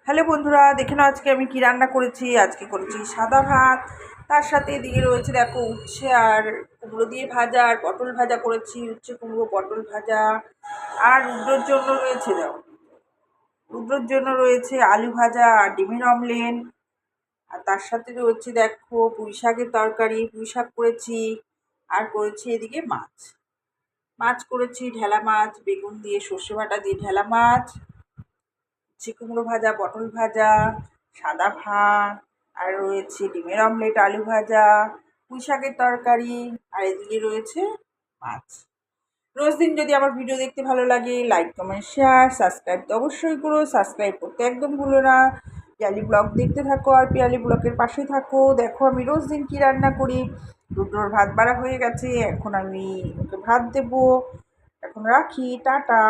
Hello বন্ধুরা, দেখে নাও আজকে আমি কি রান্না করেছি। আজকে করেছি সাদা ভাত, তার সাথে এদিকে রয়েছে দেখো উচ্ছে আর কুমড়ো দিয়ে ভাজা, আর পটল ভাজা করেছি। উচ্ছে কুমড়ো পটল ভাজা। আর রুদ্রর জন্য রয়েছে আলু ভাজা আর ডিমের অমলেট। আর তার সাথে রয়েছে দেখো পুঁই শাকের তরকারি, পুঁই শাক করেছি। আর করেছি এদিকে মাছ মাছ করেছি, ঢেলা মাছ, বেগুন দিয়ে সর্ষে বাটা দিয়ে ঢেলা মাছ, উচ্ছে কুমড়ো ভাজা, পটল ভাজা, সাদা ভাত, আর রয়েছে ডিমের অমলেট, আলু ভাজা, পুঁই শাকের তরকারি, আর এদিকে রয়েছে মাছ। রোজ দিন যদি আমার ভিডিও দেখতে ভালো লাগে, লাইক কমেন্ট শেয়ার সাবস্ক্রাইব তো অবশ্যই করো। সাবস্ক্রাইব করতে একদম ভুলো না। পিয়ালি ব্লগ দেখতে থাকো আর পিয়ালি ব্লগের পাশে থাকো। দেখো আমি রোজ দিন কী রান্না করি। দুটোর ভাত বাড়া হয়ে গেছে, এখন আমি ওকে ভাত দেবো। এখন রাখি, টাটা।